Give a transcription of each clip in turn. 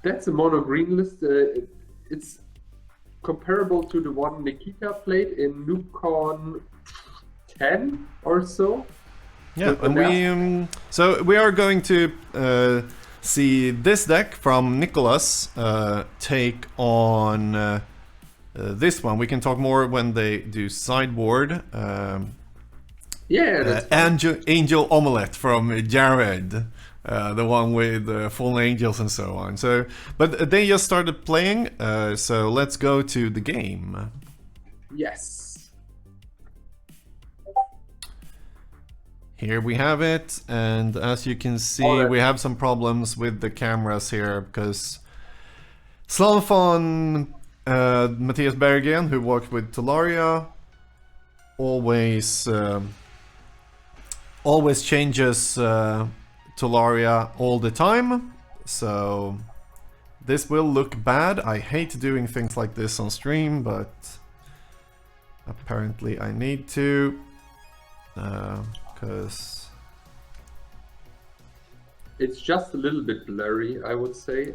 that's a mono green list. It's comparable to the one Nikita played in NoobCon 10 or so. Yeah, and so we are going to see this deck from Nicholas take on this one. We can talk more when they do sideboard. Yeah, that's Angel Omelette from Jared, the one with fallen angels and so on. So, but they just started playing, so let's go to the game. Yes. Here we have it, and as you can see, we have some problems with the cameras here because Slanfon Matthias Bergen, who worked with Talaria, always changes Talaria all the time, so this will look bad. I hate doing things like this on stream, but apparently I need to. Because it's just a little bit blurry, I would say.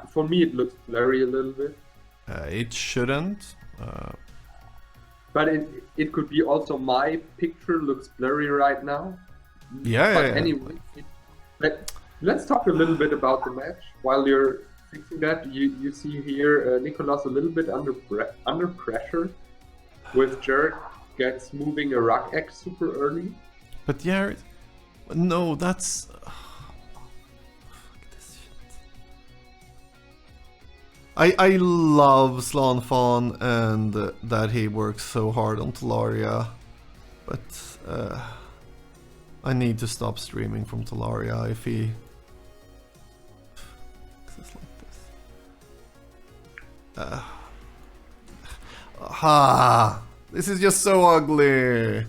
For me, it looks blurry a little bit. It shouldn't. But it could be also my picture looks blurry right now. Yeah. But anyway, let's talk a little bit about the match. While you're fixing that, you see here Nicholas a little bit under pressure, with Jared gets moving a Wak-Wak super early. But Jared, no, that's... fuck this shit. I love Slanfon and that he works so hard on Talaria, but I need to stop streaming from Talaria if he... It's like this. This is just so ugly.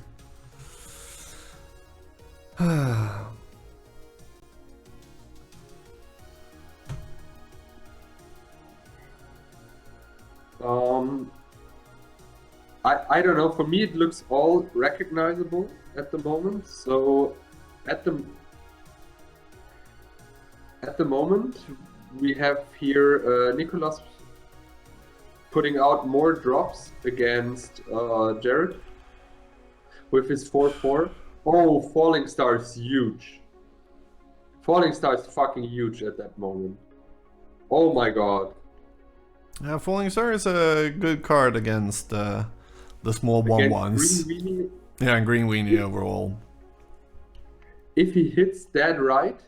I don't know. For me, it looks all recognizable at the moment. So, at the moment, we have here Nicholas putting out more drops against Jared with his 4/4. Oh, Falling Star is huge. Falling Star is fucking huge at that moment. Oh my god. Falling Star is a good card against the small 1/1s. Green Weenie. Yeah, and Green Weenie overall. If he hits that right,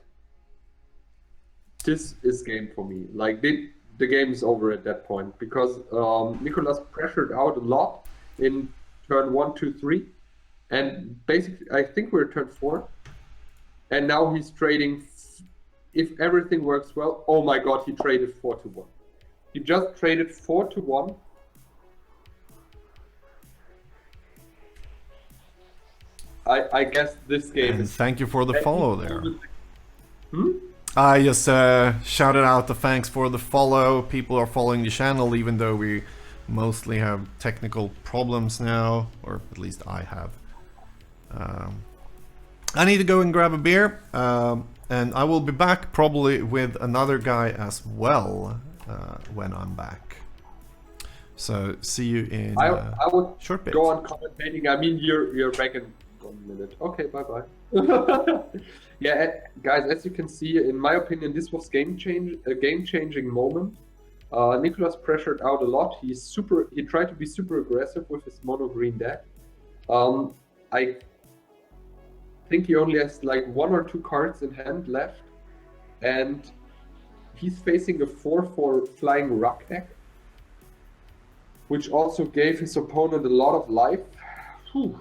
this is game for me. Like, the game is over at that point because Nicholas pressured out a lot in turn 1, 2, 3. And basically, I think we're turn 4. And now he's trading. If everything works well, oh my god, he traded 4-1. He just traded 4-1. I guess this game And is... thank you for the follow there. Hmm? I just shouted out the thanks for the follow. People are following the channel even though we mostly have technical problems now, or at least I have. I need to go and grab a beer, and I will be back probably with another guy as well when I'm back. So see you in I would short bit. go on commentating. I mean, you're back in 1 minute. Okay, bye. Yeah, guys, as you can see, in my opinion, this was a game-changing moment. Nicholas pressured out a lot. He tried to be super aggressive with his mono green deck. I think he only has like 1 or 2 cards in hand left, and he's facing a 4/4 flying Wak-Wak, which also gave his opponent a lot of life. Whew.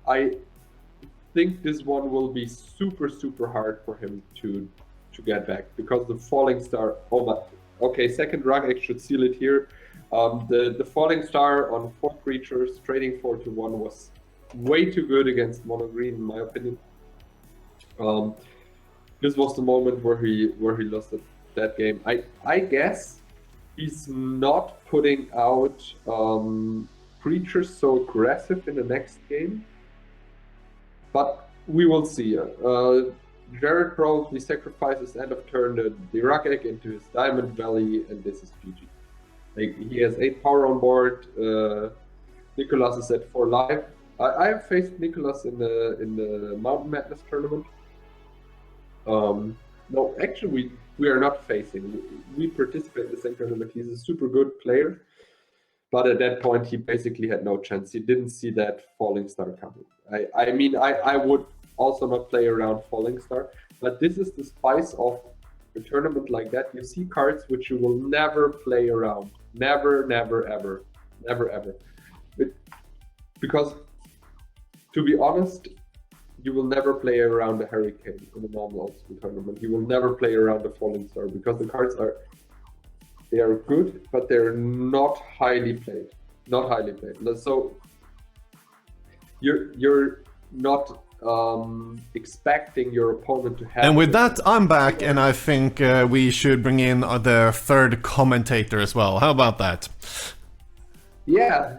I think this one will be super hard for him to get back because the Falling Star. Oh my. Okay, second Wak-Wak should seal it here. The Falling Star on 4 creatures trading 4-1 was way too good against mono green, in my opinion. This was the moment where he lost that game. I guess he's not putting out creatures so aggressive in the next game, but we will see. Jared probably sacrifices end of turn the rock egg into his diamond valley, and this is GG. Like, he has 8 power on board. Nicholas is at 4 life. I have faced Nicholas in the Mountain Madness tournament. No, actually, we are not facing. We participate in the same tournament. He's a super good player, but at that point, he basically had no chance. He didn't see that Falling Star coming. I mean, I would also not play around Falling Star, but this is the spice of a tournament like that. You see cards which you will never play around. Never, never, ever. Never, ever. Because, to be honest, you will never play around a Hurricane in a normal old school tournament. You will never play around a Falling Star because the cards are good, but they're not highly played. Not highly played. So you're not expecting your opponent to have. And with that, I'm back, and I think we should bring in the third commentator as well. How about that? Yeah,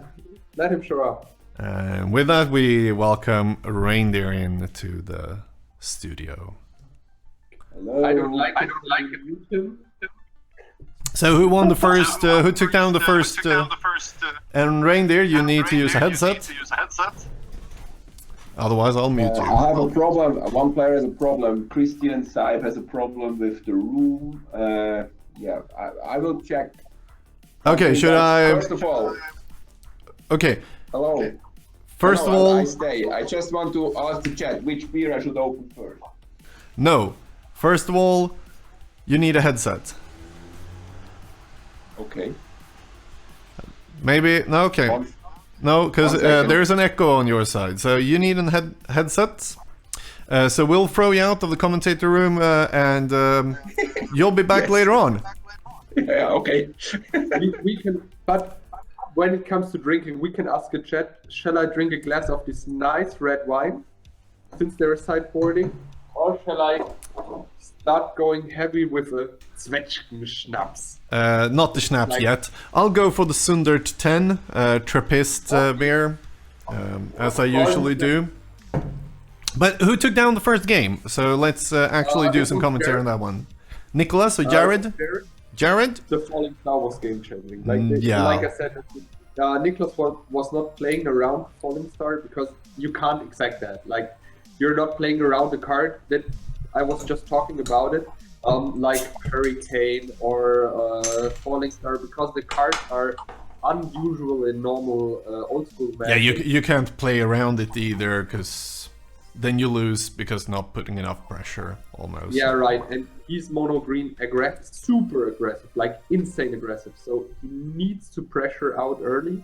let him show up. And with that, we welcome Reindeer into the studio. Hello. I don't like him. So who won the first, who took down the first, and Reindeer, you need to use a headset. Otherwise, I'll mute you. I have a problem. One player has a problem. Christian Saib has a problem with the room. Yeah, I will check. Okay, should I... First of all... Okay. Hello. First of all... I stay. I just want to ask the chat which beer I should open first. No. First of all, you need a headset. Okay. Maybe... No, okay. No, because there's an echo on your side, so you need a headset. So we'll throw you out of the commentator room, and you'll be back later on. Yeah, okay. we can, but when it comes to drinking, we can ask a chat, shall I drink a glass of this nice red wine, since there is sideboarding, or shall I start going heavy with a Zwetschgen Schnaps? Not the Schnaps yet. I'll go for the Sundert 10 Trappist beer, as I usually do. But who took down the first game? So let's actually do some commentary on that one. Nicholas or Jared? Jared? The Falling Star was game changing. Yeah. Like I said, Nicholas was not playing around Falling Star because you can't expect that. Like, you're not playing around the card that I was just talking about it. Like Hurricane or Falling Star, because the cards are unusual in normal old school Magic. Yeah, you can't play around it either, because then you lose because not putting enough pressure, almost. Yeah, right. And he's mono green, super aggressive, like insane aggressive. So he needs to pressure out early.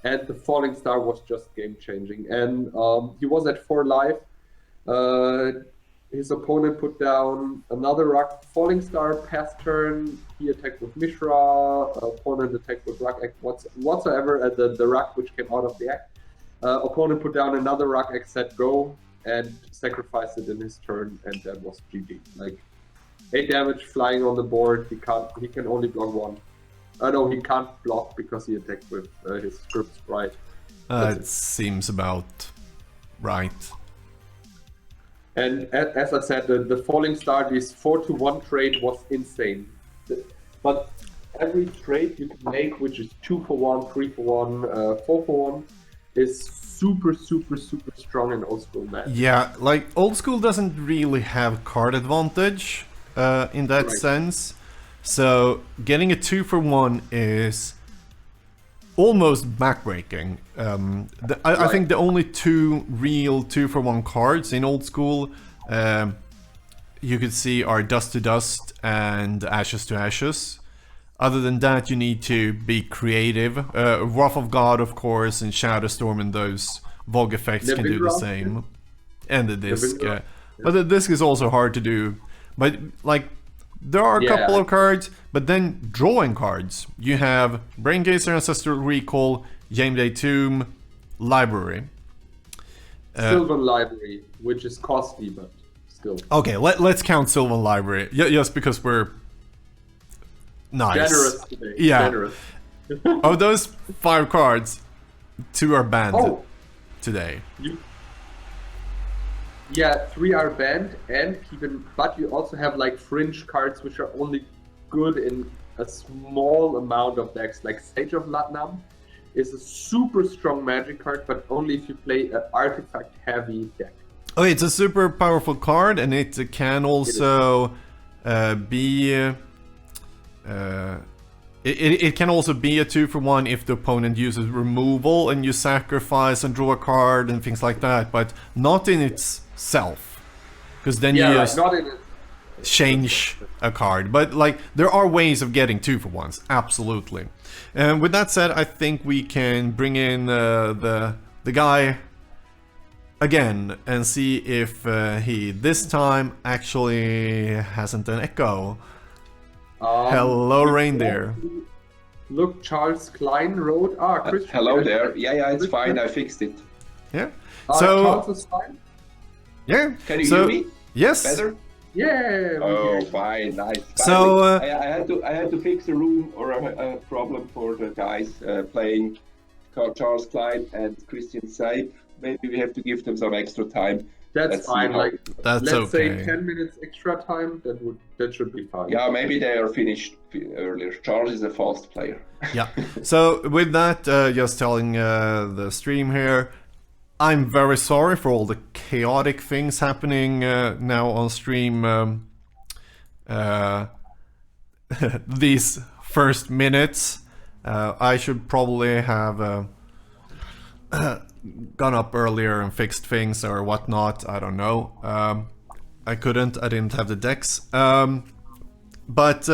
And the Falling Star was just game changing. And he was at 4 life. His opponent put down another rock. Falling Star past turn. He attacked with Mishra. Opponent attacked with rock egg whatsoever at the rock which came out of the egg. Opponent put down another rock egg, set go, and sacrificed it in his turn, and that was GG. Like, 8 damage flying on the board. He can only block 1. No, he can't block because he attacked with his script sprite. It seems about right. And as I said, the Falling Star, this 4-1 trade was insane. But every trade you can make, which is 2 for 1, 3 for 1, 4 for 1, is super strong in old school Magic. Yeah, like old school doesn't really have card advantage in that sense. So getting a 2 for 1 is almost backbreaking. I think the only 2 real 2 for 1 cards in old school you could see are Dust to Dust and Ashes to Ashes. Other than that, you need to be creative. Wrath of God, of course, and Shadow Storm, and those Vogue effects can do the same. And the disc. But the disc is also hard to do. But like, there are a couple of cards, but then drawing cards. You have Braingazer, Ancestral Recall, Game Day Tomb, Library. Sylvan Library, which is costly, but still. Okay, let's count Sylvan Library. Just because we're nice. Generous today. Yeah. Generous. Of those 5 cards, 2 are banned today. Yeah, 3 are banned, and but you also have like fringe cards which are only good in a small amount of decks. Like Sage of Latnam is a super strong magic card, but only if you play an artifact heavy deck. Oh, it's a super powerful card, and it can also be. It can also be a 2-for-1 if the opponent uses removal and you sacrifice and draw a card and things like that, but not in itself, because then you just not in it. change a card. But like there are ways of getting 2-for-1s, absolutely. And with that said, I think we can bring in the guy again and see if he this time actually hasn't an echo. Hello, Reindeer. Look, Charles Klein wrote. Christian. Hello there. Yeah, it's fine. I fixed it. Yeah. Charles is fine. Yeah. Can you hear me? Yes. Better? Yeah. Oh, fine, nice. So I had to fix a room or a problem for the guys playing Charles Klein and Christian Seib. Maybe we have to give them some extra time. That's fine. Like that's let's okay. say 10 minutes extra time. That should be fine. Yeah, maybe they are finished earlier. Charles is a fast player. Yeah. So with that, just telling the stream here, I'm very sorry for all the chaotic things happening now on stream. These first minutes, I should probably have gone up earlier and fixed things or whatnot. I don't know. I couldn't. I didn't have the decks. But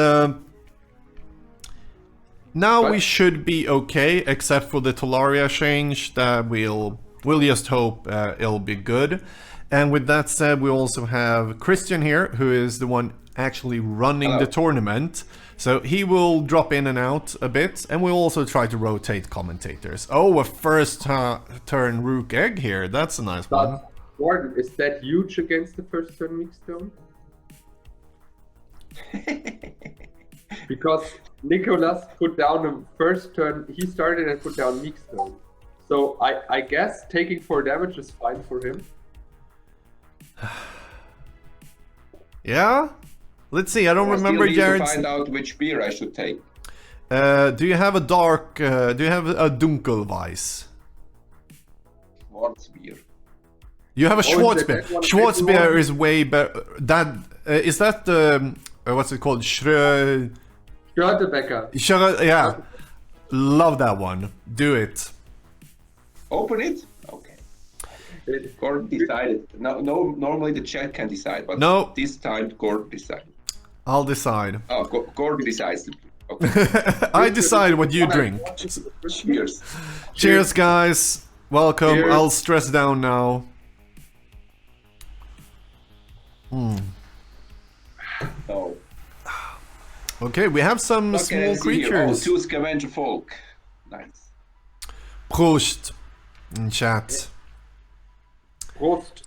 now we should be okay, except for the Talaria change. That we'll just hope it'll be good. And with that said, we also have Christian here, who is the one actually running the tournament. So he will drop in and out a bit, and we'll also try to rotate commentators. Oh, a first turn Rook Egg here. That's a nice one. Gordon, is that huge against the first turn Mixstone? Because Nicholas put down a first turn, he started and put down Mixstone. So I guess taking 4 damage is fine for him. Yeah? Let's see, I don't remember Jared's... to find out which beer I should take. Do you have a dark... do you have a Dunkelweiss? Schwarzbier. You have a Schwarzbier. that one Schwarzbier is way better. That... is that the... what's it called? Störtebecker. Yeah. Love that one. Do it. Open it? Okay. Gordon decided. No, normally the chat can decide, but no. This time Gordon decided. I'll decide. Oh, Gordon decides. Okay. I decide what you drink. Cheers. Cheers, guys. Welcome. Cheers. I'll stress down now. Oh. Okay, we have some small creatures. 2 scavenger folk. Nice. Prost in chat. Prost.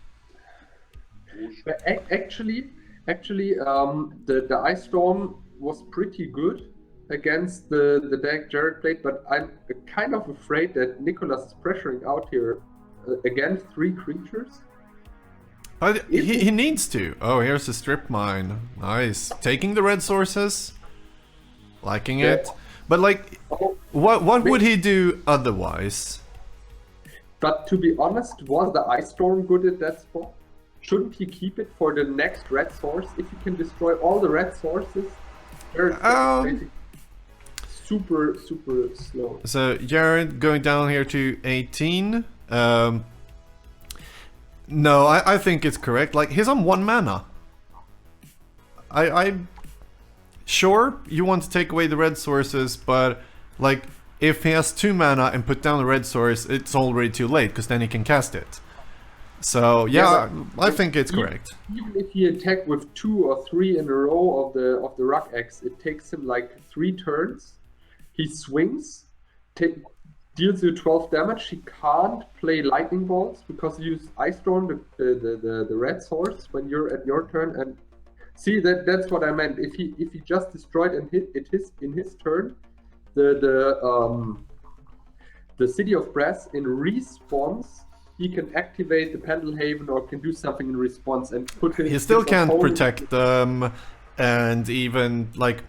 But actually, the Ice Storm was pretty good against the deck Jared played, but I'm kind of afraid that Nicholas is pressuring out here against 3 creatures. He needs to. Oh, here's the strip mine. Nice. Taking the red sources. Liking it. But like, what would he do otherwise? But to be honest, was the Ice Storm good at that spot? Shouldn't he keep it for the next red source? If he can destroy all the red sources, super slow. So Jared going down here to 18. No, I think it's correct. Like, he's on 1 mana. I'm sure you want to take away the red sources, but like, if he has 2 mana and put down the red source, it's already too late, because then he can cast it. So yeah, I think it's correct. Even if he attack with 2 or 3 in a row of the Rock X, it takes him like 3 turns. He swings, deals you 12 damage. He can't play Lightning Bolts because he used Ice Storm, the red source, when you're at your turn. And see, that's what I meant. If he just destroyed and hit it in his turn, the City of Brass in response he can activate the Pendelhaven or can do something in response and put his. He still his can't opponent- protect them, and even like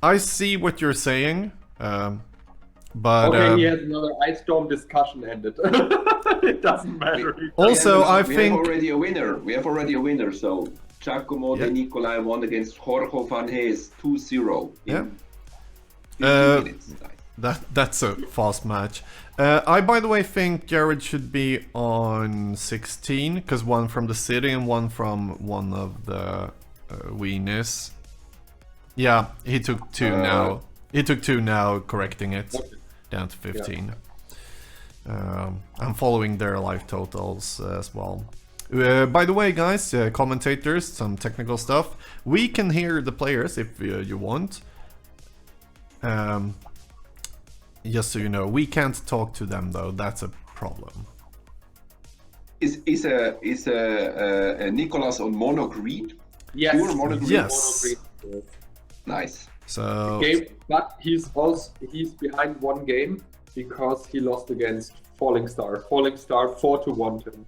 I see what you're saying, but Okay, he has another Ice Storm discussion ended. It doesn't matter. also I we think have already a winner. We have already a winner. So Giacomo De Nicolai won against Jorge Van Hees 2-0 in 15 minutes. Nice. that's a fast match. I, by the way, think Jared should be on 16, because one from the city and one from one of the Wieners. Yeah, he took 2 now. He took 2 now, correcting it down to 15. I'm following their life totals as well. By the way, guys, commentators, some technical stuff. We can hear the players if you want. Just so you know, we can't talk to them though. That's a problem. Is Nicholas on mono green? Yes. Pure mono green? Yes. Nice. So But he's behind 1 game because he lost against Falling Star. Falling Star 4-1 to him.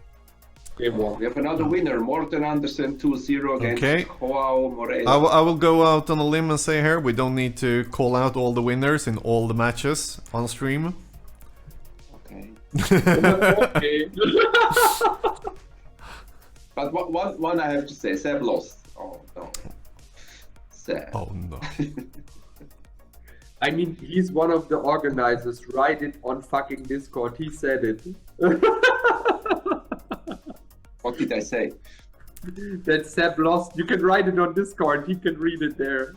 Game 1. We have another winner, Morten Andersen 2-0 against Joao Moreira. I will go out on a limb and say here we don't need to call out all the winners in all the matches on stream. Okay. Okay. But one I have to say, Seb lost. Oh no. Seb. Oh no. I mean, he's one of the organizers. Write it on fucking Discord. He said it. What did I say? That Seb lost. You can write it on Discord. He can read it there.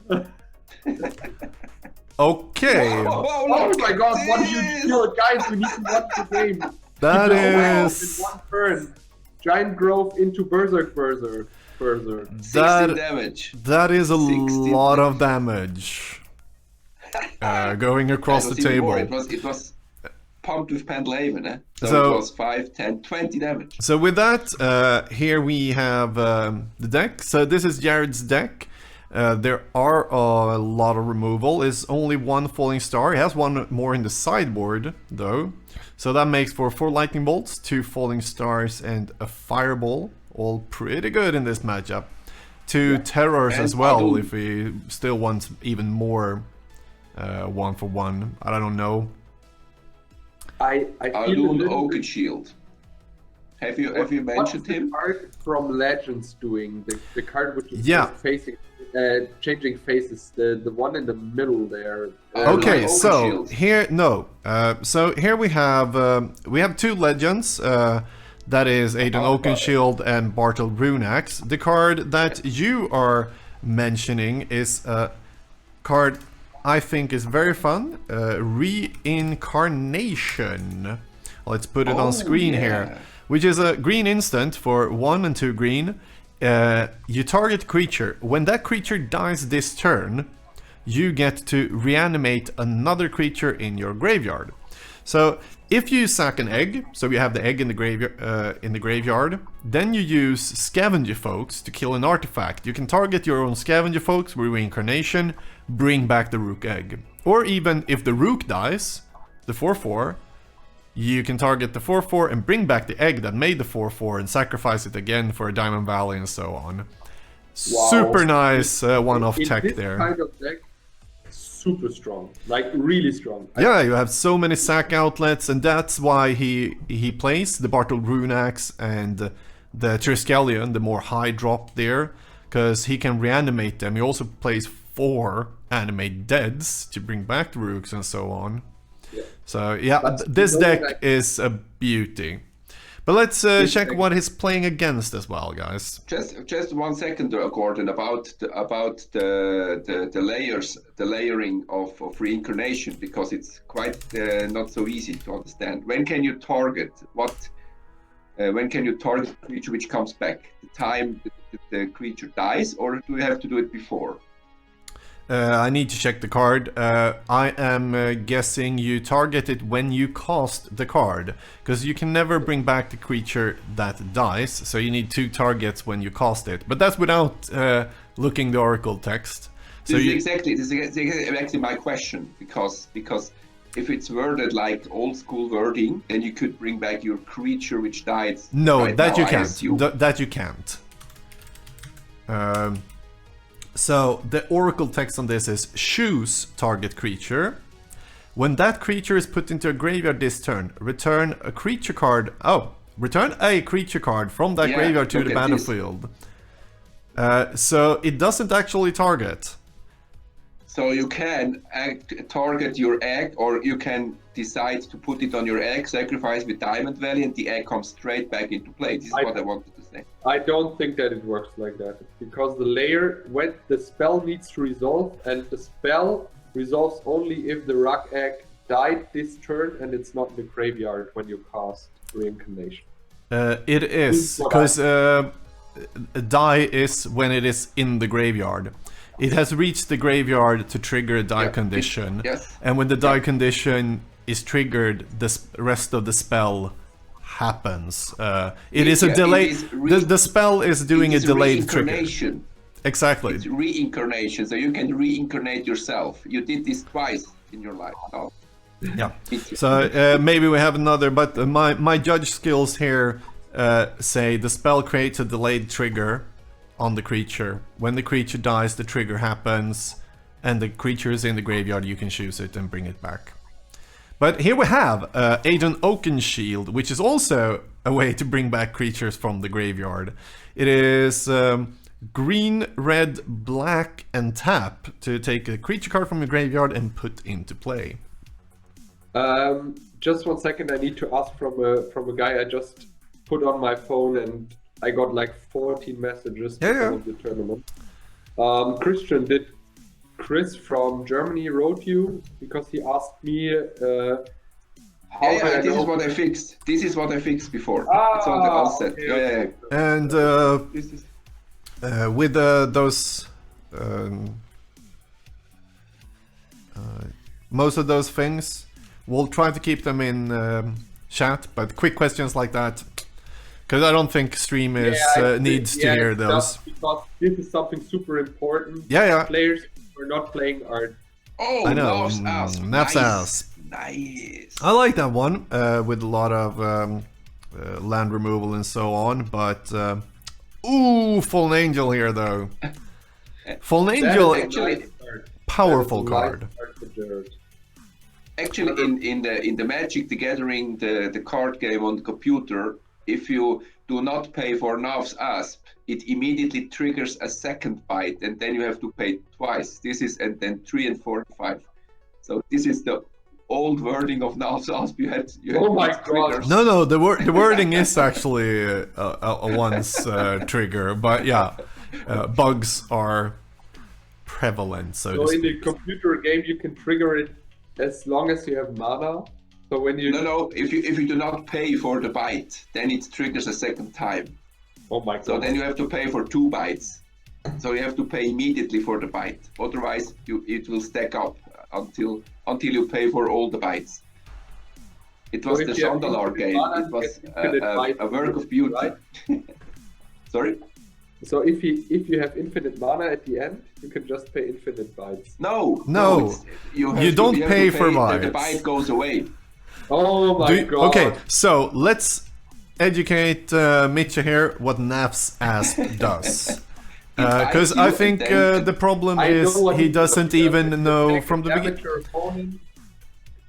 Okay. Oh my god, what do you do? Guys, we need to watch the game. That In is 1 turn. Giant Grove into Berserk. 16 damage. that is a 16 lot of damage going across the table. More. It was pumped with Pendelhaven, eh? So it was 5, 10, 20 damage. So with that, here we have the deck. So this is Jared's deck. There are a lot of removal. It's only 1 falling star. He has 1 more in the sideboard, though. So that makes for 4 lightning bolts, 2 falling stars, and a fireball. All pretty good in this matchup. 2 terrors And as well, Adun. if he still wants even more 1-for-1. I don't know. I feel a Adun little Oaken bit- Shield. Have you mentioned What's the him? card from Legends doing? The card which is Yeah. just facing, changing faces. The one in the middle there. Okay, Oaken so Shield. here so here we have 2 legends. That is Aiden Oakenshield and Bartel Runeaxe. The card that you are mentioning is a card I think is very fun. Reincarnation. Let's put it on screen here. Which is a green instant for 1 and 2 green. You target creature. When that creature dies this turn, you get to reanimate another creature in your graveyard. So if you sack an egg, so you have the egg in the graveyard, then you use Scavenger Folks to kill an artifact. You can target your own Scavenger Folks with Reincarnation, bring back the Rook egg. Or even if the Rook dies, the 4/4, you can target the 4/4 and bring back the egg that made the 4/4 and sacrifice it again for a Diamond Valley and so on. Wow. Super nice one-off In tech this there. kind of deck, super strong, like really strong. Yeah, you have so many sack outlets, and that's why he plays the Bartel Runeaxe and the Triskelion, the more high drop there, because he can reanimate them. He also plays 4 animate deads to bring back the Rooks and so on. Yeah. So yeah, But this you know deck that- is a beauty. But let's check deck- what he's playing against as well, guys. Just 1 second, Gordon, about the layers, the layering of reincarnation, because it's quite not so easy to understand. When can you target when can you target a creature which comes back? The time the creature dies, or do you have to do it before? I need to check the card. I am guessing you target it when you cast the card, because you can never bring back the creature that dies, so you need 2 targets when you cast it. But that's without looking the Oracle text. So This is exactly my question, because if it's worded like old school wording, then you could bring back your creature which died. No, right that now, you I can't. assume. That you can't. So the oracle text on this is choose target creature. When that creature is put into a graveyard this turn, return a creature card. Oh, return a creature card from that Yeah, graveyard to look the at this. battlefield. So it doesn't actually target. So you can target your egg, or you can decide to put it on your egg, sacrifice with Diamond Valley, and the egg comes straight back into play. This is what I wanted to say. I don't think that it works like that, because the layer, when the spell needs to resolve, and the spell resolves only if the rock egg died this turn and it's not in the graveyard when you cast Reincarnation. It is, because die is when it is in the graveyard. It has reached the graveyard to trigger a die condition. Yes. And when the die condition is triggered, the rest of the spell happens. It is a delay. The spell is doing a delayed trigger. Reincarnation. Exactly. It's reincarnation, so you can reincarnate yourself. You did this twice in your life. Oh. Yeah. So maybe we have another, but my judge skills here say the spell creates a delayed trigger on the creature. When the creature dies, the trigger happens, and the creature is in the graveyard. You can choose it and bring it back. But here we have Aiden Oakenshield, which is also a way to bring back creatures from the graveyard. It is green, red, black, and tap to take a creature card from the graveyard and put into play. Just 1 second, I need to ask from a guy I just put on my phone, and I got like 14 messages before the tournament. Christian, did Chris from Germany wrote you? Because he asked me how this is what I fixed. This is what I fixed before. It's on the outset. Okay. And This is... with those most of those things, we'll try to keep them in chat, but quick questions like that, because I don't think stream is needs to hear those. Because this is something super important. Yeah. Players who are not playing are... Oh, I know. Naf's Asp. Nice. I like that one with a lot of land removal and so on, but ooh, Fallen Angel here though. Fallen Angel, actually, powerful card. Actually, in the Magic the Gathering, the card game on the computer, if you do not pay for Naf's Asp, it immediately triggers a second bite, and then you have to pay twice. This is, and then 3 and 4 and 5. So this is the old wording of Naf's Asp. You had oh my god! triggers. No, the wording is actually a once trigger, but yeah, bugs are prevalent. So in the computer game, you can trigger it as long as you have mana. So when you if you do not pay for the bite, then it triggers a second time. Oh my god! So then you have to pay for 2 bites. So you have to pay immediately for the bite. Otherwise, it will stack up until you pay for all the bites. It was the Chandalar game. It was a work of beauty. Right? Sorry. So if you have infinite mana at the end, you can just pay infinite bites. No. You don't pay for bites. The bite goes away. Oh my god. Okay, so let's educate Mitja here what Naf's Asp does. Because I think the problem is he doesn't even know from the beginning.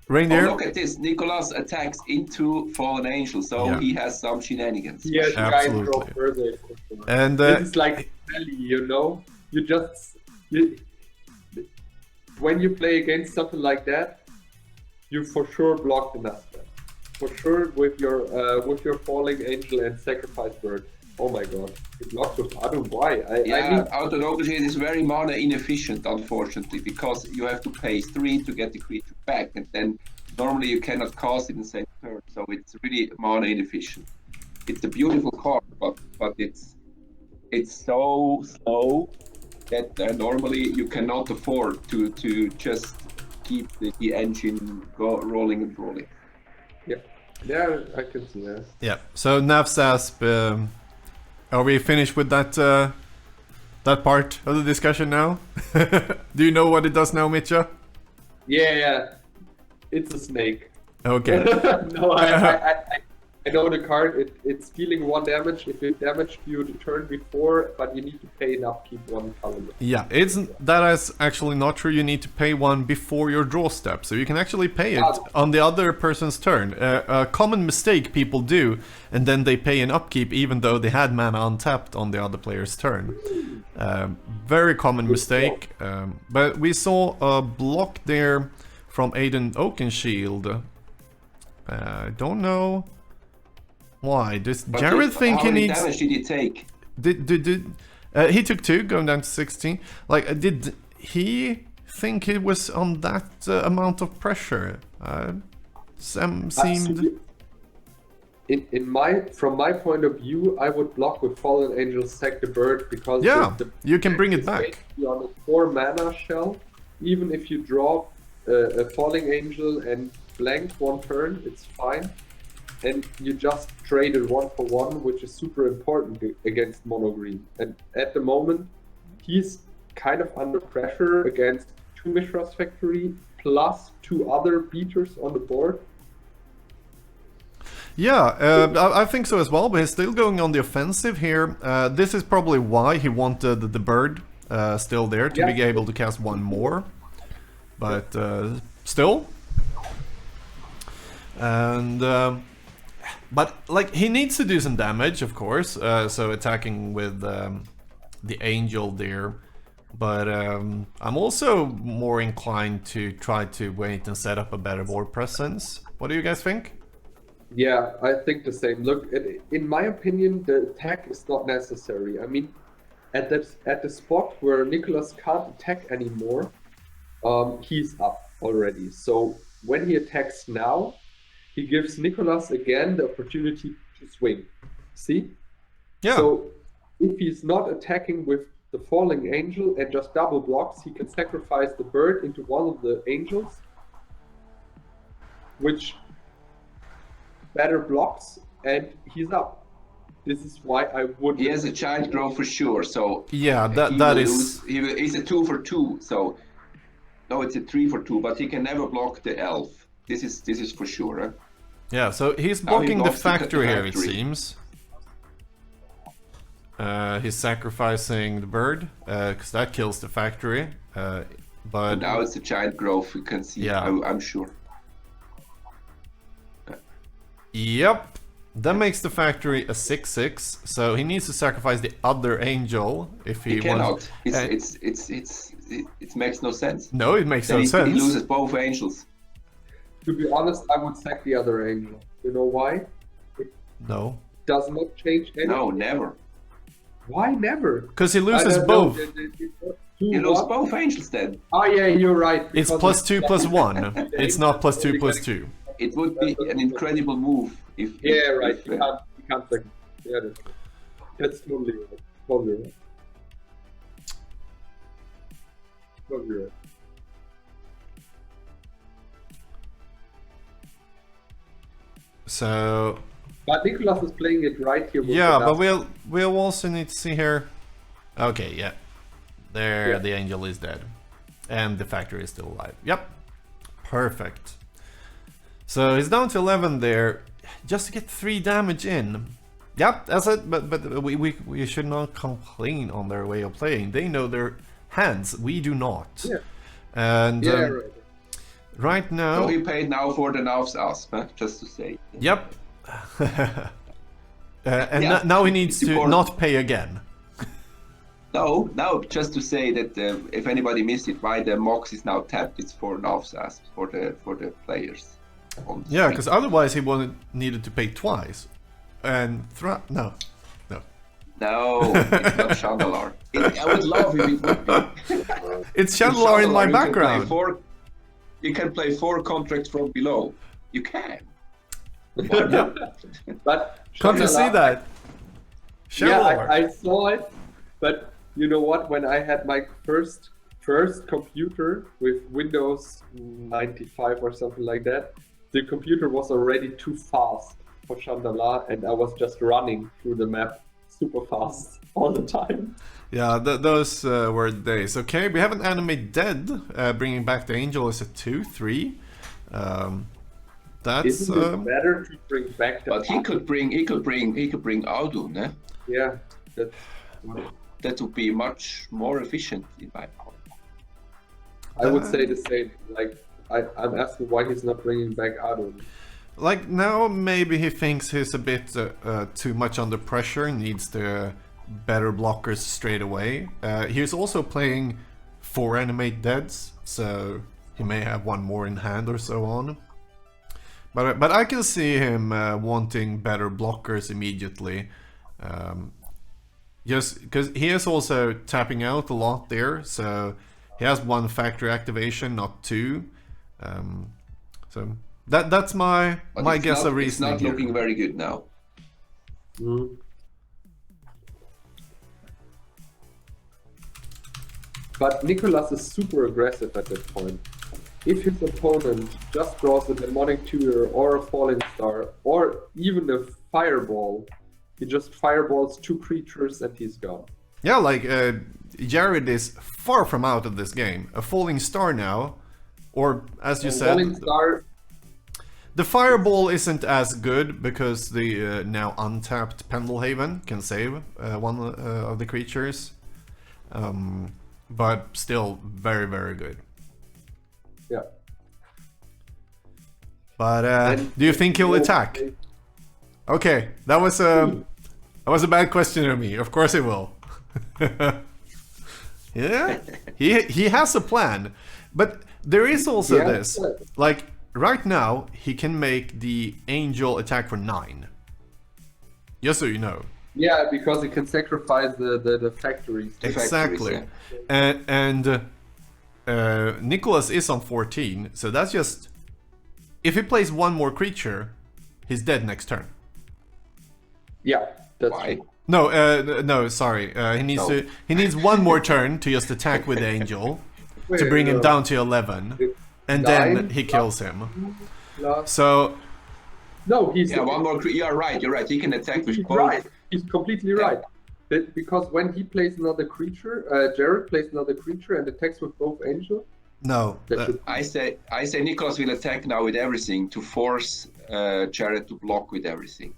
Reindeer? Oh, look at this. Nicholas attacks into Fallen Angel, so he has some shenanigans. Yeah, you guys go further. And this is like Sally, you know? When you play against something like that, you for sure block the Naf's. For sure with your Falling Angel and Sacrifice Bird. Oh my god, it blocks with Adum. Why? I mean, Autologous is very mana inefficient, unfortunately, because you have to pay 3 to get the creature back, and then normally you cannot cast it in the same turn, so it's really mana inefficient. It's a beautiful card, but it's so slow that normally you cannot afford to just keep the engine rolling and rolling. Yeah, I can see that. Yeah. So Naf's Asp. Are we finished with that part of the discussion now? Do you know what it does now, Mitja? Yeah. It's a snake. Okay. No, I know the card. It's dealing 1 damage if it damaged you the turn before, but you need to pay an upkeep 1 color. Yeah, that is actually not true. You need to pay 1 before your draw step, so you can actually pay it on the other person's turn. A common mistake people do, and then they pay an upkeep even though they had mana untapped on the other player's turn. Very common mistake. But we saw a block there from Aiden Oakenshield. I don't know why. Does Jared think he needs... How much damage did he take? He took 2, going down to 16. Like, did he think it was on that amount of pressure? Sam seemed... From my point of view, I would block with Fallen Angel, sack the bird, because you can bring it back. On a 4 mana shell, even if you draw a Falling Angel and blank 1 turn, it's fine. And you just traded 1 for 1, which is super important against mono green. And at the moment, he's kind of under pressure against 2 Mishra's Factory plus 2 other beaters on the board. Yeah, I think so as well, but he's still going on the offensive here. This is probably why he wanted the bird still there to be able to cast 1 more. But still. And but like he needs to do some damage, of course. So attacking with the angel there. But I'm also more inclined to try to wait and set up a better board presence. What do you guys think? Yeah, I think the same. Look, in my opinion, the attack is not necessary. I mean, at the spot where Nicholas can't attack anymore, he's up already. So when he attacks now, he gives Nicholas again the opportunity to swing. See? Yeah. So if he's not attacking with the Falling Angel and just double blocks, he can sacrifice the bird into one of the angels, which better blocks, and he's up. This is why I would. He has a giant grow for sure. So yeah, that is. He's a 2 for 2. So no, it's a 3 for 2. But he can never block the elf. This is for sure. Huh? Yeah, so he's blocking the factory here. It seems. He's sacrificing the bird because that kills the factory. But and now it's a giant growth. You can see. Yeah, I'm sure. Yep, that makes the factory a 6/6. So he needs to sacrifice the other angel if he wants. It makes no sense. No, it makes no sense. He loses both angels. To be honest, I would sack the other angel. You know why? No. Does not change anything. No, never. Why never? Because he loses both. You lose both angels then. Oh yeah, you're right. It's +2/+1. It's not +2/+2. It would be an incredible move if. Yeah, right. You can't sack. Yeah, that's totally right. Totally right. Totally right. So. But Nicholas is playing it right here. Yeah, but we'll also need to see here. Okay, yeah. There, the angel is dead, and the factory is still alive. Yep, perfect. So he's down to 11 there, just to get 3 damage in. Yep, that's it. But we should not complain on their way of playing. They know their hands. We do not. Yeah. And right. Right now. So he paid now for the Nav's Asp, just to say. Yep. And now he needs to not pay again. No, just to say that if anybody missed it, why the Mox is now tapped, it's for Nav's Asp for the players. Yeah, because otherwise he needed to pay twice. And no, it's not Chandalar. I would love if it would be. It's Chandalar in my background. You can play 4 contracts from below. You can. But can't you see that? Yeah, I saw it, but you know what? When I had my first computer with Windows 95 or something like that, the computer was already too fast for Chandala, and I was just running through the map super fast all the time. Yeah, those were the days. Okay, we have an enemy dead. Bringing back the angel is a 2/3. That's Isn't it better to bring back the But he could bring Audu, ne? Yeah, that's That would be much more efficient in my part. I would say the same. Like I'm asking why he's not bringing back Ado. like now maybe he thinks he's a bit too much under pressure, needs the better blockers straight away. He's also playing 4 animate deads, so he may have one more in hand or so on. But I can see him wanting better blockers immediately. Just because he is also tapping out a lot there, so he has 1 factory activation, not 2. So that's my guess of reasoning. It's not looking very good now. Mm. But Nicholas is super aggressive at that point. If his opponent just draws a demonic tutor or a falling star or even a fireball, he just fireballs 2 creatures and he's gone. Yeah, like Jared is far from out of this game. A falling star now, or as you said, falling star. The fireball isn't as good because the now untapped Pendelhaven can save one of the creatures, but still very, very good. Yeah. But do you think he'll attack? Okay, that was a bad question of me. Of course he will. Yeah, he has a plan, but there is also this. Like right now, he can make the angel attack for 9. Just so you know. Yeah, because he can sacrifice the factories. Exactly, Factories, and Nicholas is on 14, so that's just if he plays 1 more creature, he's dead next turn. Yeah, that's Why? true. No, sorry. He needs 1 more turn to just attack with the angel to bring him down to 11, and then he kills him. So No, he's 1 more. You're right. He can attack with he's cold. right. He's completely right. Because when he plays another creature, Jared plays another creature and attacks with both angels. no, I say Nicholas will attack now with everything to force Jared to block with everything.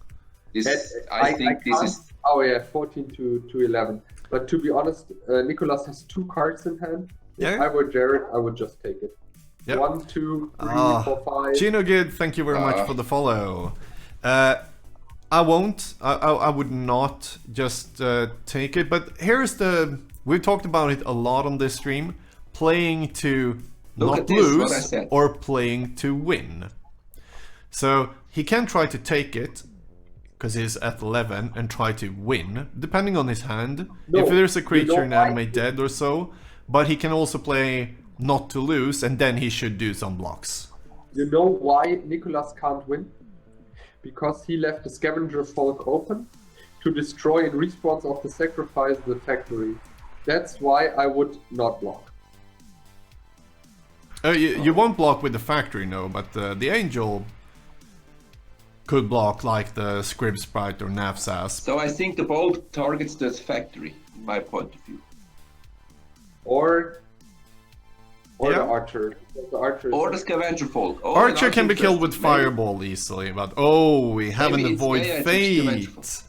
I think this is. Oh yeah, 14 to 11. But to be honest, Nicholas has 2 cards in hand. If Yeah. I were Jared, I would just take it. Yep. 1, 2, 3, 4, 5. Gino Good, thank you very much for the follow. I won't. I would not just take it. But here's the. We've talked about it a lot on this stream. Playing to Look not at this, what I lose said. or playing to win. So he can try to take it because he's at 11 and try to win, depending on his hand. No, if there's a you creature know in why? animate dead or so. But he can also play not to lose, and then he should do some blocks. You know why Nicholas can't win? Because he left the scavenger folk open to destroy in response of the sacrifice the factory. That's why I would not block. You won't block with the factory, no, but the angel could block like the Scrib Sprite or Nafsas. So I think the bolt targets the factory, in my point of view. Or Yeah. the archer. The archer is- Or the scavenger folk. Oh, Archer that's can be killed with interesting. Maybe- fireball easily, but oh, we haven't Maybe it's- avoid yeah, it's fate. scavenger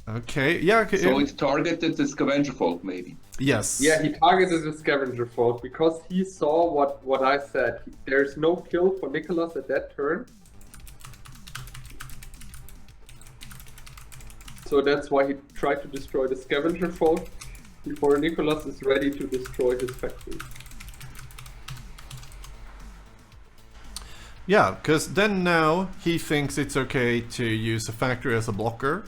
Okay, yeah, okay, So it targeted the scavenger folk, maybe. yes. Yeah, he targeted the scavenger folk because he saw what I said. There's no kill for Nicholas at that turn. So that's why he tried to destroy the scavenger folk before Nicholas is ready to destroy his factory. Yeah, because then now he thinks it's okay to use a factory as a blocker.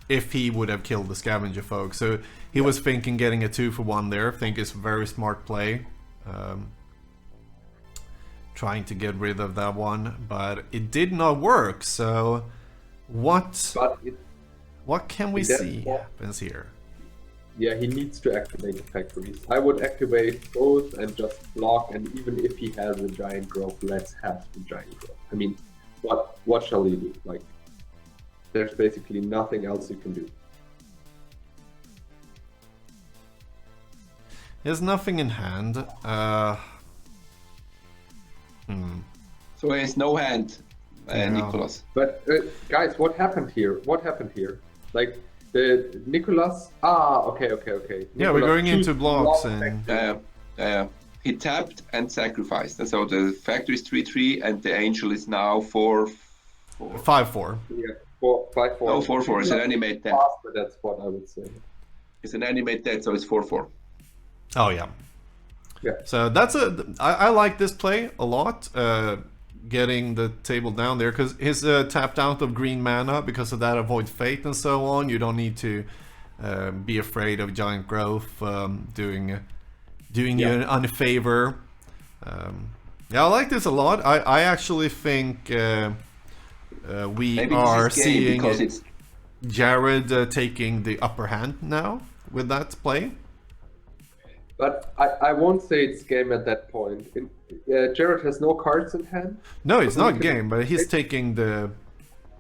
If he would have killed the scavenger folk. So he was thinking getting a 2-for-1 there. I think it's a very smart play. Trying to get rid of that one, but it did not work. So what can we in that see form- happens here? Yeah, he needs to activate the factories. I would activate both and just block, and even if he has a giant growth, let's have the giant growth. I mean, what shall he do? Like, there's basically nothing else you can do. He has nothing in hand. So there's no hand, Yeah. Nicholas. But guys, what happened here? What happened here? Like the Nicholas. Okay. Yeah, we're Nicholas going into choose blocks block and He tapped and sacrificed, and so the factory is 3-3, and the angel is now 4-4. 5-4. Yeah, 5-4. No, 4-4. It's an animate dead. Faster, that's what I would say. It's an animate dead, so it's 4-4. Oh yeah. Yeah. So that's I like this play a lot. Getting the table down there because his tapped out of green mana, because of that avoid fate and so on. You don't need to be afraid of giant growth doing you an unfavor. Yeah, I like this a lot. I actually think we Maybe are this is game seeing because it's Jared taking the upper hand now with that play. But I won't say it's game at that point. Jared has no cards in hand. No, it's So not we can- game, but he's taking the.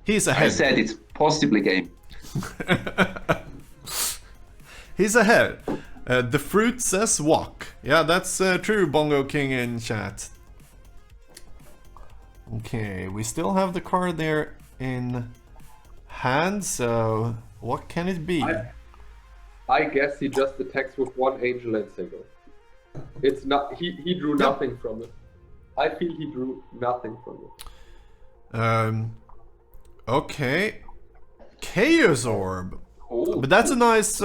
He's I ahead. said it's possibly game. He's ahead. The fruit says walk. Yeah, that's true, Bongo King in chat. Okay, we still have the card there in hand, so what can it be? I guess he just attacks with one angel and single. It's not. He drew nothing from it. I feel he drew nothing from it. Okay. Chaos Orb. Oh, But that's a nice,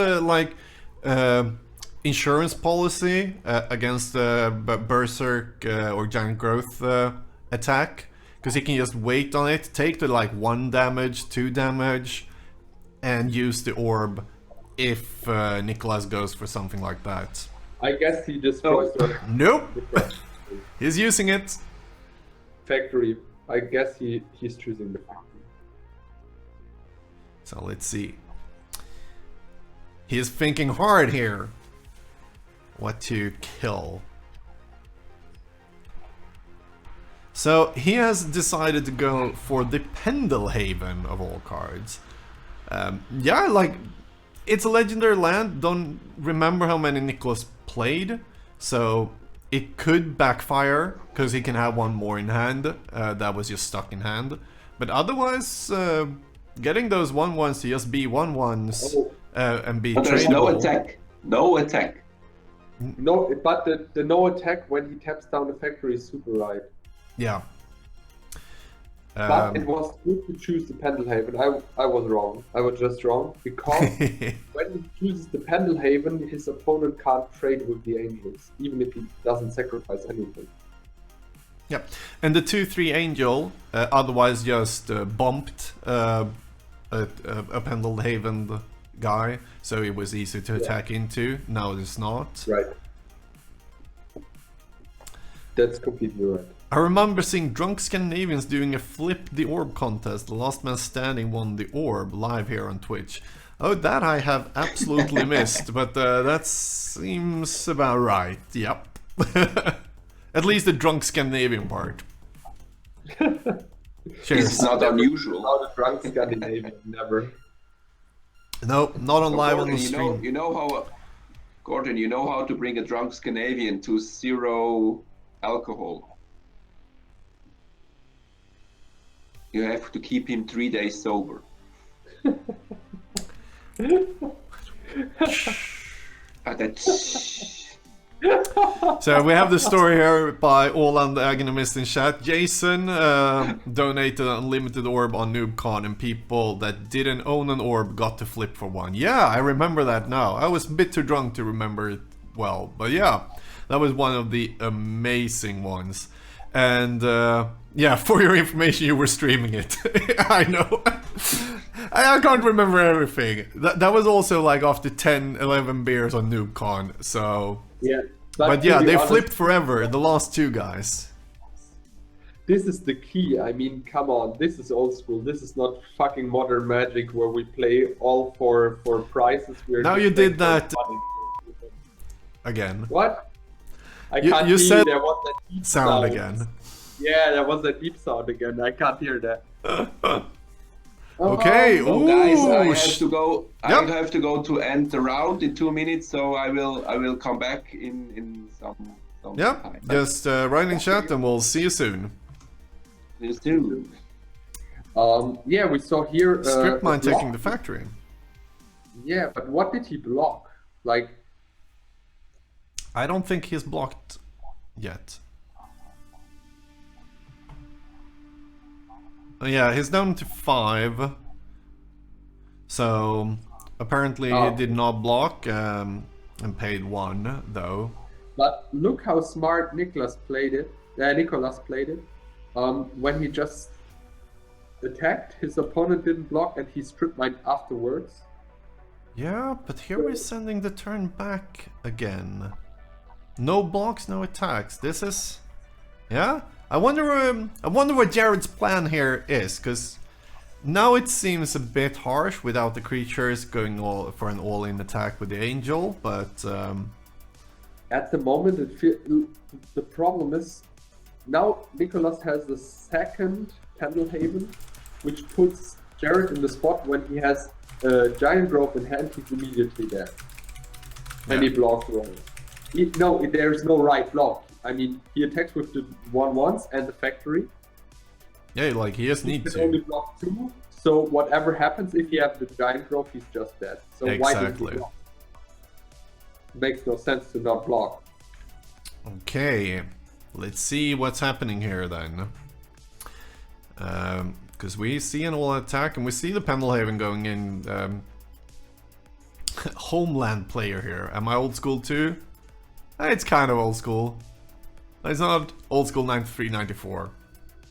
insurance policy against Berserk or Giant Growth attack. Because he can just wait on it, take the 1 damage, 2 damage, and use the orb if Nicholas goes for something like that. I guess he destroys the Nope! He's using it. factory. I guess he's choosing the factory. So let's see. He is thinking hard here. What to kill. So he has decided to go for the Pendelhaven of all cards. Yeah, it's a legendary land. Don't remember how many Nicholas played, so it could backfire because he can have one more in hand that was just stuck in hand. But otherwise, getting those 1/1s to just be 1/1s and be but there's no tradable. attack. No attack. No, but the no attack when he taps down the factory is super right. Yeah. But it was good to choose the Pendelhaven. I was wrong. I was just wrong because when he chooses the Pendelhaven, his opponent can't trade with the angels, even if he doesn't sacrifice anything. Yep. And the 2/3 angel otherwise just bumped a Pendelhaven guy, so it was easy to attack into. Now it's not. Right. That's completely right. I remember seeing drunk Scandinavians doing a flip the orb contest. The last man standing won the orb live here on Twitch. Oh, that I have absolutely missed, but that seems about right. Yep. At least the drunk Scandinavian part. Cheers. It's not unusual. Not a drunk Scandinavian, never. No, not on So live on Gordon, the stream. you know how, Gordon, you know how to bring a drunk Scandinavian to 0 alcohol. You have to keep him 3 days sober. So we have the story here by Åland Agonomist in chat. Jason donated an unlimited orb on NoobCon, and people that didn't own an orb got to flip for one. Yeah, I remember that now. I was a bit too drunk to remember it well, but yeah, that was one of the amazing ones. And yeah, for your information, you were streaming it. I know. I can't remember everything. That was also after 10, 11 beers on NoobCon, so... Yeah. But yeah, to be they honest, flipped forever, the last 2 guys. This is the key. I mean, come on. This is old school. This is not fucking modern Magic where we play all for prizes. We're Now just you playing did for that fun. again. What? I You- can't you hear said there was that deep Sound again. Yeah, there was that deep sound again. I can't hear that. Okay, So guys, I ooh, have to go. Yep. I have to go to end the round in 2 minutes. So I will come back in some Yeah, just write in chat and we'll see you soon. See you soon. Yeah, we saw here. Strip mine a block. taking the factory. Yeah, but what did he block? Like, I don't think he's blocked yet. Yeah, he's down to 5. So apparently he did not block and paid 1 though. but look how smart Nicholas played it. Nicholas played it. When he just attacked, his opponent didn't block, and he strip mined afterwards. Yeah, but here we're sending the turn back again. No blocks, no attacks. This is, yeah. I wonder what Jared's plan here is, because now it seems a bit harsh without the creatures going all for an all-in attack with the angel. But At the moment, the problem is now Nicholas has the second Pendlehaven, which puts Jared in the spot when he has Giant Growth in hand. He's immediately there, and he blocks wrong. There's no right block. I mean, he attacks with the 1/1s and the factory. yeah, like he just needs He can to. only block 2. So whatever happens, if he has the Giant Growth, he's just dead. So why did he Exactly. block? Makes no sense to not block. Okay, let's see what's happening here then. Because we see an all attack and we see the Pendlehaven going in. Homeland player here. Am I old school too? It's kind of old school. It's not old school 93-94,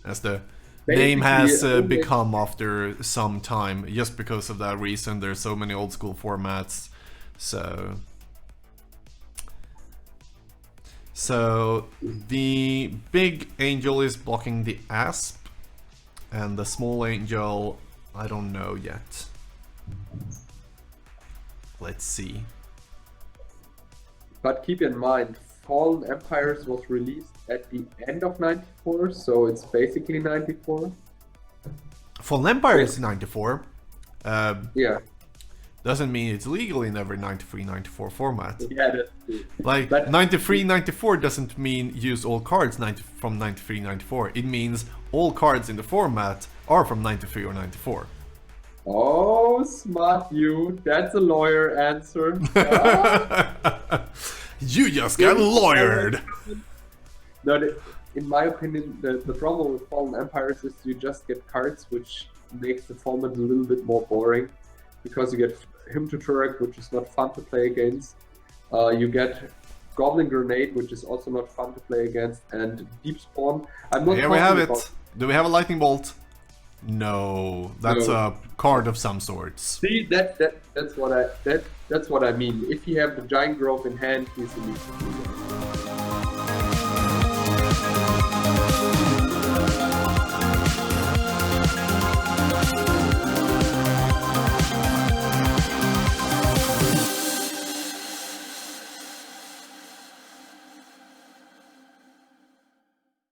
as the name has become after some time. Just because of that reason, there's so many old school formats. So the big angel is blocking the asp, and the small angel, I don't know yet. Let's see. But keep in mind, Fallen Empires was released at the end of 94, so it's basically 94. Fallen Empire is 94. Yeah. Doesn't mean it's legal in every 93-94 format. Yeah, that's true. Like, But- 93-94 doesn't mean use all cards from 93-94. It means all cards in the format are from 93 or 94. Oh, smart you. That's a lawyer answer. You just got lawyered! No, in my opinion, the problem with Fallen Empires is you just get cards, which makes the format a little bit more boring. Because you get Him to Turek, which is not fun to play against. You get Goblin Grenade, which is also not fun to play against. And Deep Spawn. I'm not Here we have talking it. about- Do we have a lightning bolt? No, that's No. a card of some sorts. See, that's what I mean. If you have the Giant Growth in hand, he's immediately there.